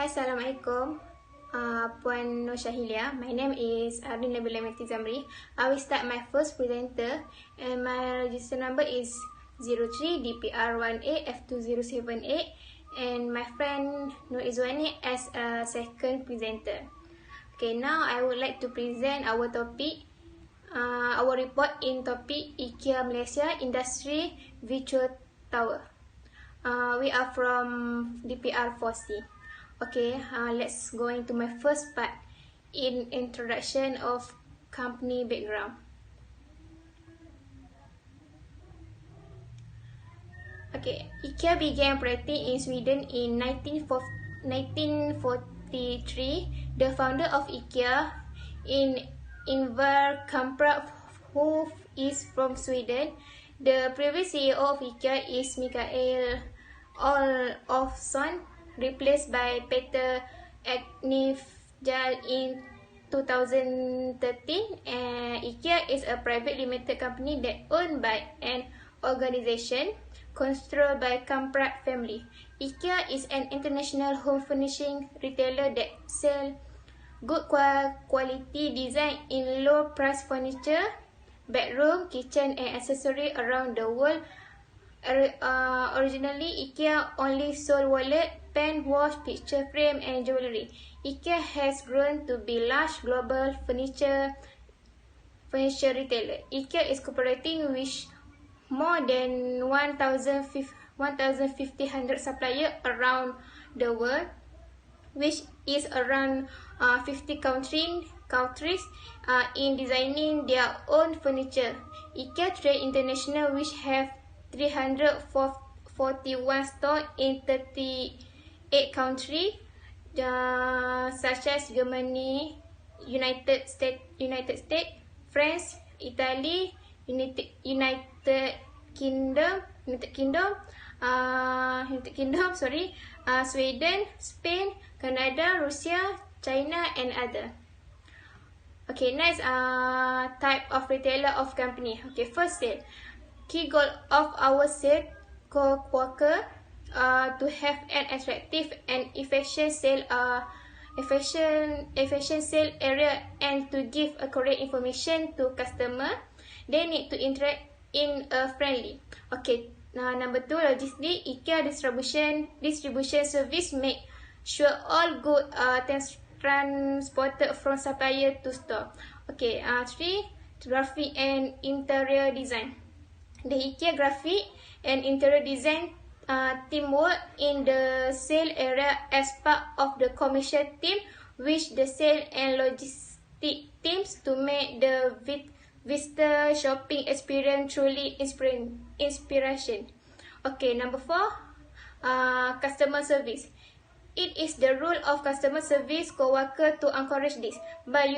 Hai, Assalamualaikum. Puan Nur Syahilia. My name is Ardin Nabila Meti Zamri. I will start my first presenter and my register number is 03DPR1A F2078 and my friend Nur Izwani as a second presenter. Okay, now I would like to present our topic, our report in topic IKEA Malaysia Industry Virtual Tower. We are from DPR4C. Okay, let's go into my first part in introduction of company background. Okay, IKEA began operating in Sweden in 1943. The founder of IKEA, Ingvar Kamprad, who is from Sweden. The previous CEO of IKEA is Mikael Olofsson, replaced by Peter Eknifjal in 2013. IKEA is a private limited company that owned by an organization controlled by Kamprad family. IKEA is an international home furnishing retailer that sells good quality design in low price furniture, bedroom, kitchen and accessories around the world. Originally, IKEA only sold wallet, pen, watch, picture frame and jewelry. IKEA has grown to be large global furniture retailer. IKEA is cooperating with more than 1,500 suppliers around the world, which is around 50 countries in designing their own furniture. IKEA Trade International, which have 341 stores in 38 countries, such as Germany, United States, France, Italy, United Kingdom, Sweden, Spain, Canada, Russia, China, and other. Okay, next type of retailer of company. Okay, first sale. Key goal of our sale co-worker to have an attractive and efficient sale area and to give accurate information to customer. They need to interact in a friendly. Okay, number 2, logistics. IKEA distribution service make sure all goods transported from supplier to store. Okay, 3, graphic and interior design. The IKEA graphic and interior design team work in the sale area as part of the commercial team, which the sale and logistic teams to make the visitor shopping experience truly inspiration. Okay, number 4, customer service. It is the role of customer service co-worker to encourage this by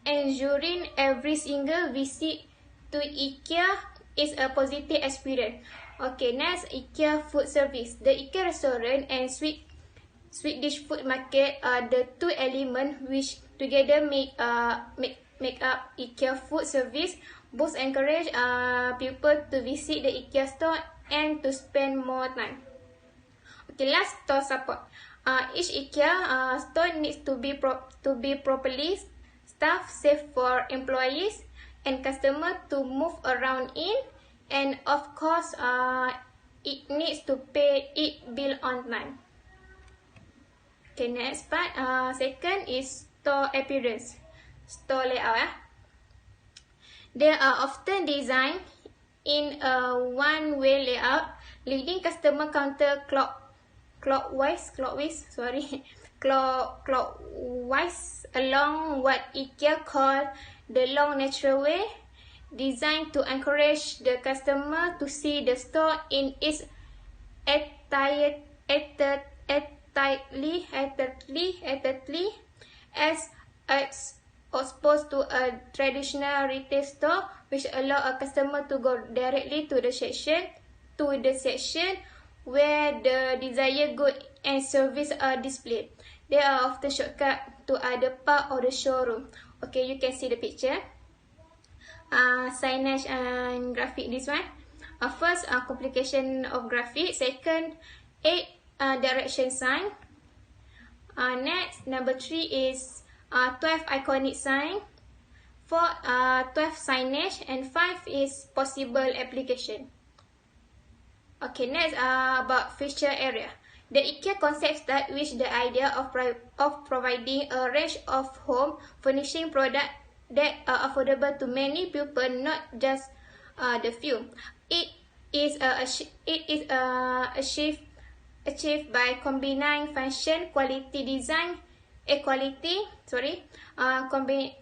ensuring every single visit to IKEA is a positive experience. Okay, next, IKEA food service. The IKEA restaurant and sweet dish food market are the two elements which together make up IKEA food service. Both encourage people to visit the IKEA store and to spend more time. Okay, last, store support. Each IKEA store needs to be properly staffed, safe for employees and customer to move around in, and of course it needs to pay its bill on time. Okay, next part, second is store appearance, store layout. They are often designed in a one-way layout, leading customer counter clockwise along what IKEA call the long natural way, designed to encourage the customer to see the store in its entirely as opposed to a traditional retail store, which allow a customer to go directly to the section where the desired goods and service are displayed. They are often shortcut to other part of the showroom. Okay, you can see the picture. Signage and graphic, this one. First, complication of graphic. Second, 8 direction sign. Next, number 3 is 12 iconic sign. 4, 12 signage, and 5 is possible application. Okay, next about feature area. The IKEA concept starts with the idea of providing a range of home furnishing products that are affordable to many people, not just the few. It is achieved by combining function, quality, design,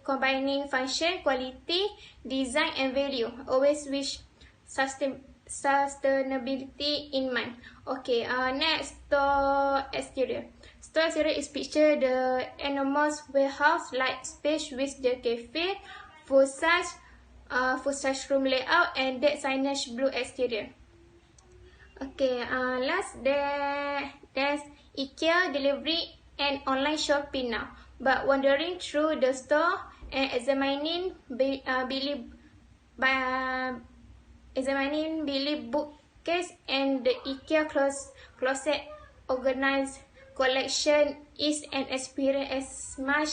combining function, quality, design, and value, always with sustainability in mind. Okay, next, store exterior. Store exterior is picture the enormous warehouse-like space with the cafe, full-size room layout, and that signage blue exterior. Okay, last there's IKEA delivery and online shopping now. But wandering through the store and examining bookcase and the IKEA closet organized collection is an experience as much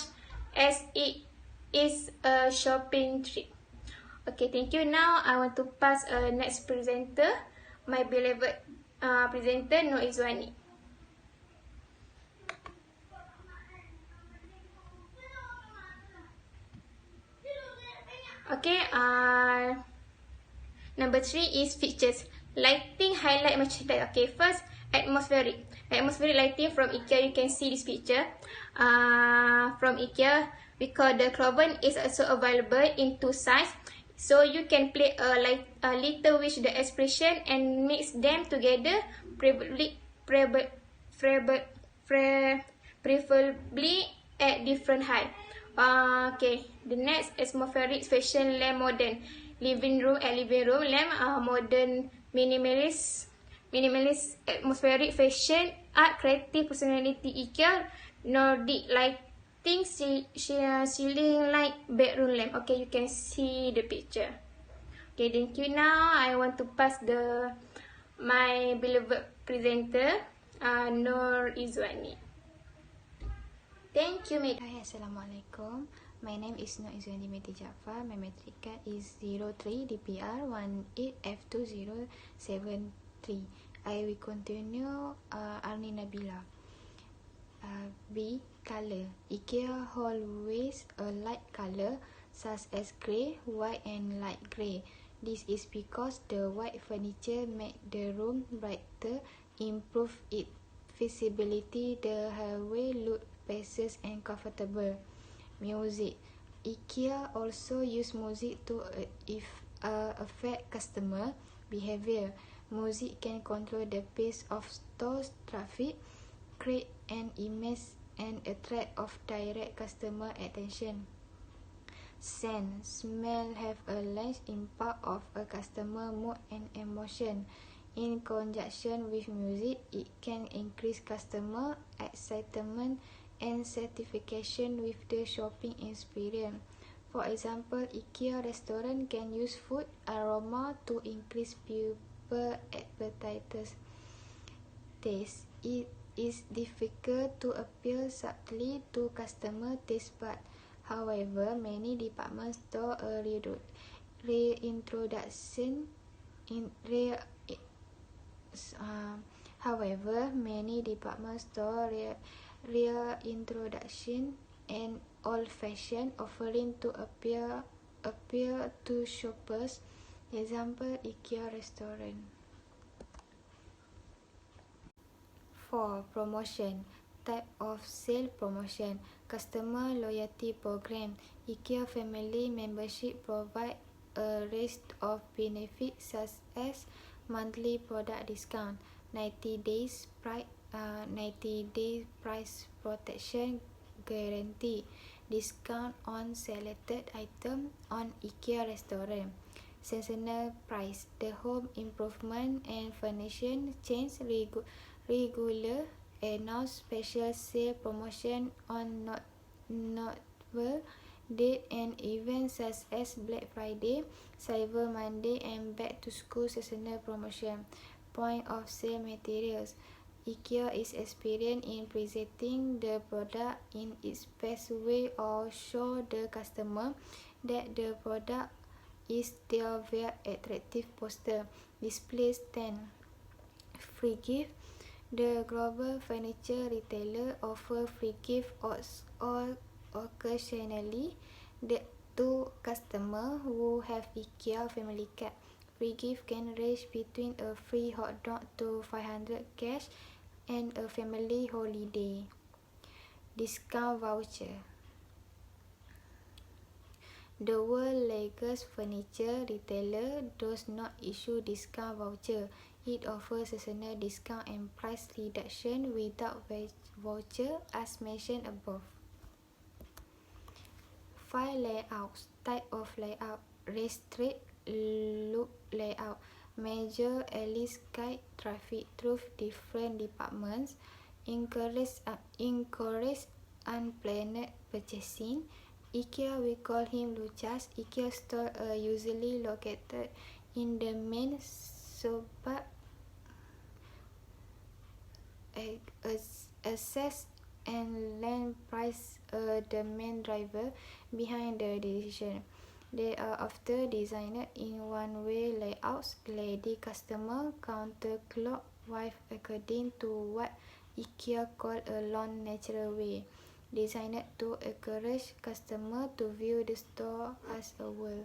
as it is a shopping trip. Okay, thank you. Now I want to pass next presenter, my beloved presenter Nur Izwani. Okay, number 3 is features. Lighting highlight macam tadi. Okay, first atmospheric. Atmospheric lighting from IKEA. You can see this picture. From IKEA, because the cloven is also available in 2 sizes. So you can play a little with the expression and mix them together, preferably at different height. Okay, the next atmospheric fashion lamp modern. Living room lamp, modern minimalist atmospheric fashion art creative personality IKEA, Nordic lighting, ceiling light, bedroom lamp. Okay, you can see the picture. Okay, thank you. Now I want to pass my beloved presenter Nur Izwani. Thank you, madam. Hi, Assalamualaikum. My name is Nur Izwani Meti Jaafar. My metric card is 03 DPR 18F2073. I will continue Arni Nabila. B. Color. IKEA always a light color such as grey, white and light grey. This is because the white furniture make the room brighter, improve its visibility, the hallway look spacious and comfortable. Music. IKEA also use music to affect customer behavior. Music can control the pace of store traffic, create an image and attract of direct customer attention. Scent. Smell have a large impact of a customer mood and emotion. In conjunction with music, it can increase customer excitement and satisfaction with the shopping experience. For example, IKEA restaurant can use food aroma to increase people appetite. Taste. It is difficult to appeal subtly to customer taste buds. However, many department store reintroduction and old-fashioned offering to appeal to shoppers. Example, IKEA restaurant. 4. Promotion. Type of sale promotion. Customer loyalty program. IKEA family membership provide a range of benefits such as monthly product discount, 90 days price protection guarantee, discount on selected item on IKEA restaurant. Seasonal price. The home improvement and furnishing chains regular announce special sale promotion on notable date and events such as Black Friday, Cyber Monday and Back to School seasonal promotion. Point of sale materials. IKEA is experienced in presenting the product in its best way or show the customer that the product is there via attractive poster, display stand. Free gift. The global furniture retailer offers free gift or occasionally to customers who have IKEA family card. Free gift can range between a free hot dog to 500 cash and a family holiday. Discount voucher. The world's largest furniture retailer does not issue discount voucher. It offers seasonal discount and price reduction without voucher as mentioned above. 5 layouts. Type of layout. Restrict loop layout. Measure Alice guide traffic through different departments. Encourage unplanned purchasing. IKEA, we call him Lucas. IKEA stores are usually located in the main suburb. Access and land price are the main driver behind the decision. They are often designed in one-way layouts, lady customer counterclockwise according to what IKEA call a long natural way, designed to encourage customers to view the store as a whole.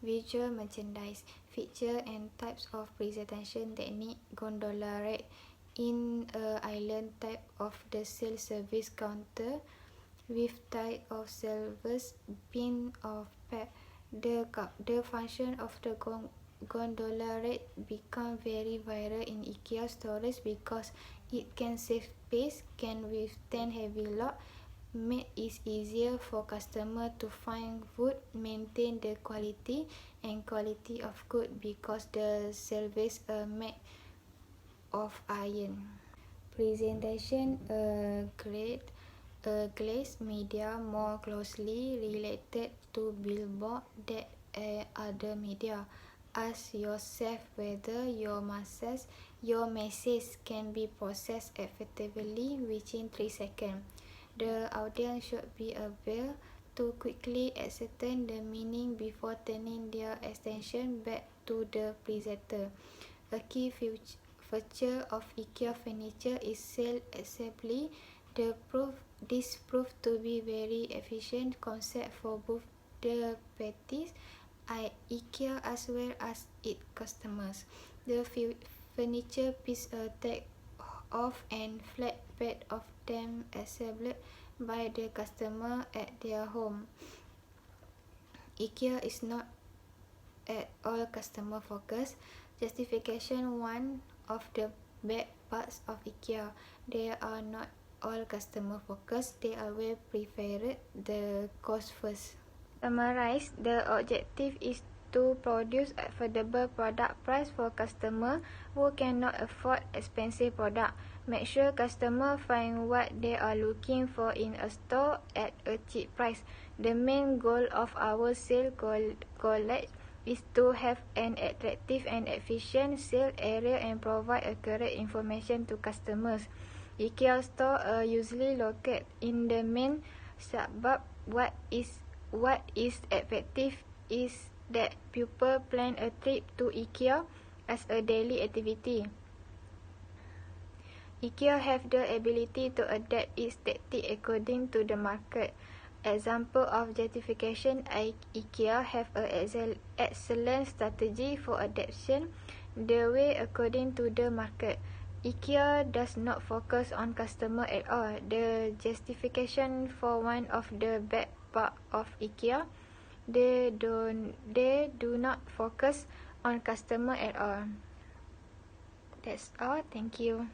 Visual merchandise. Feature and types of presentation technique. Gondola rack in a island type of the self-service counter with type of service bin of pack. The function of the gondola rack become very viral in IKEA stores because it can save space, can withstand heavy load, make it easier for customers to find food, maintain the quality of goods because the surface are made of iron. Presentation. Glass media more closely related to billboard than other media. Ask yourself whether your message can be processed effectively within 3 seconds. The audience should be able to quickly ascertain the meaning before turning their attention back to the presenter. A key feature of IKEA furniture is self-assembly. This proved to be very efficient concept for both the parties, IKEA as well as its customers. The furniture pieces are taken off and flatbed of them assembled by the customer at their home. IKEA is not at all customer focused. Justification. One of the bad parts of IKEA, they are not all customer focused. They always prefer the cost first. Summarize. The objective is to produce affordable product price for customers who cannot afford expensive product. Make sure customers find what they are looking for in a store at a cheap price. The main goal of our sale college is to have an attractive and efficient sale area and provide accurate information to customers. IKEA stores are usually located in the main suburb. What is effective is that people plan a trip to IKEA as a daily activity. IKEA have the ability to adapt its tactics according to the market. Example of justification. IKEA have an excellent strategy for adaptation the way according to the market. IKEA does not focus on customer at all. The justification for one of the bad part of IKEA, they do not focus on customer at all. That's all. Thank you.